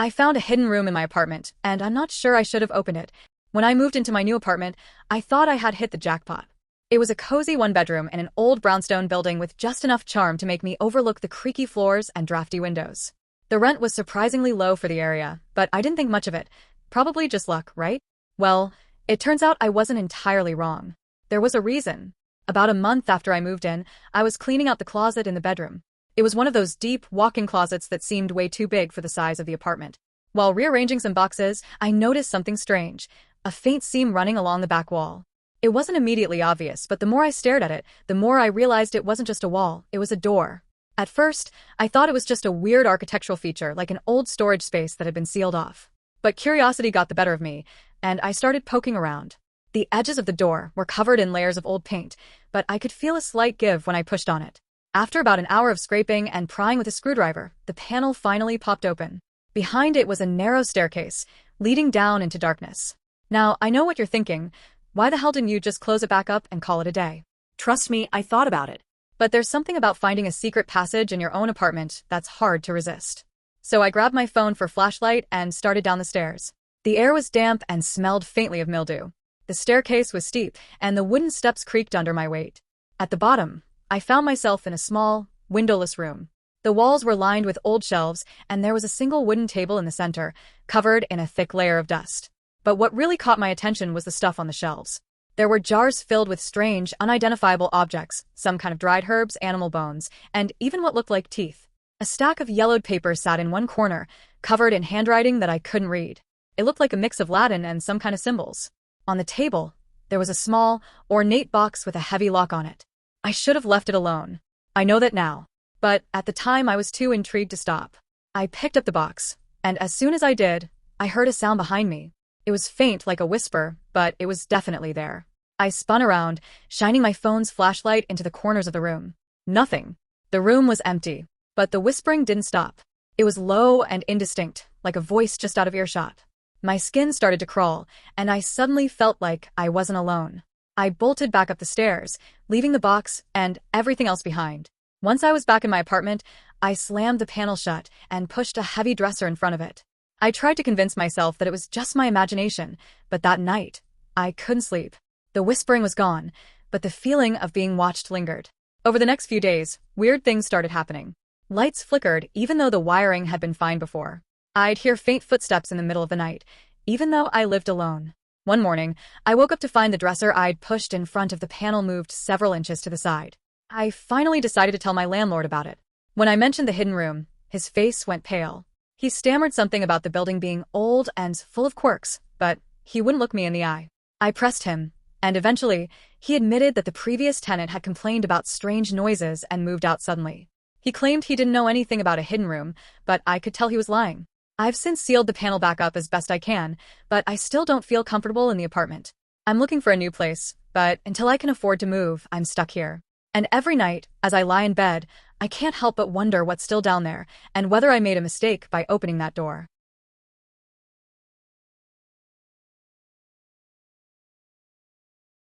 I found a hidden room in my apartment, and I'm not sure I should have opened it. When I moved into my new apartment, I thought I had hit the jackpot. It was a cozy one-bedroom in an old brownstone building with just enough charm to make me overlook the creaky floors and drafty windows. The rent was surprisingly low for the area, but I didn't think much of it. Probably just luck, right? Well, it turns out I wasn't entirely wrong. There was a reason. About a month after I moved in, I was cleaning out the closet in the bedroom. It was one of those deep, walk-in closets that seemed way too big for the size of the apartment. While rearranging some boxes, I noticed something strange, a faint seam running along the back wall. It wasn't immediately obvious, but the more I stared at it, the more I realized it wasn't just a wall, it was a door. At first, I thought it was just a weird architectural feature like an old storage space that had been sealed off. But curiosity got the better of me, and I started poking around. The edges of the door were covered in layers of old paint, but I could feel a slight give when I pushed on it. After about an hour of scraping and prying with a screwdriver, the panel finally popped open. Behind it was a narrow staircase, leading down into darkness. Now, I know what you're thinking. Why the hell didn't you just close it back up and call it a day? Trust me, I thought about it. But there's something about finding a secret passage in your own apartment that's hard to resist. So I grabbed my phone for flashlight and started down the stairs. The air was damp and smelled faintly of mildew. The staircase was steep, and the wooden steps creaked under my weight. At the bottom, I found myself in a small, windowless room. The walls were lined with old shelves, and there was a single wooden table in the center, covered in a thick layer of dust. But what really caught my attention was the stuff on the shelves. There were jars filled with strange, unidentifiable objects, some kind of dried herbs, animal bones, and even what looked like teeth. A stack of yellowed paper sat in one corner, covered in handwriting that I couldn't read. It looked like a mix of Latin and some kind of symbols. On the table, there was a small, ornate box with a heavy lock on it. I should have left it alone. I know that now. But at the time I was too intrigued to stop. I picked up the box, and as soon as I did, I heard a sound behind me. It was faint like a whisper, but it was definitely there. I spun around, shining my phone's flashlight into the corners of the room. Nothing. The room was empty, but the whispering didn't stop. It was low and indistinct, like a voice just out of earshot. My skin started to crawl, and I suddenly felt like I wasn't alone. I bolted back up the stairs, leaving the box and everything else behind. Once I was back in my apartment, I slammed the panel shut and pushed a heavy dresser in front of it. I tried to convince myself that it was just my imagination, but that night, I couldn't sleep. The whispering was gone, but the feeling of being watched lingered. Over the next few days, weird things started happening. Lights flickered even though the wiring had been fine before. I'd hear faint footsteps in the middle of the night, even though I lived alone. One morning, I woke up to find the dresser I'd pushed in front of the panel moved several inches to the side. I finally decided to tell my landlord about it. When I mentioned the hidden room, his face went pale. He stammered something about the building being old and full of quirks, but he wouldn't look me in the eye. I pressed him, and eventually, he admitted that the previous tenant had complained about strange noises and moved out suddenly. He claimed he didn't know anything about a hidden room, but I could tell he was lying. I've since sealed the panel back up as best I can, but I still don't feel comfortable in the apartment. I'm looking for a new place, but until I can afford to move, I'm stuck here. And every night, as I lie in bed, I can't help but wonder what's still down there, and whether I made a mistake by opening that door.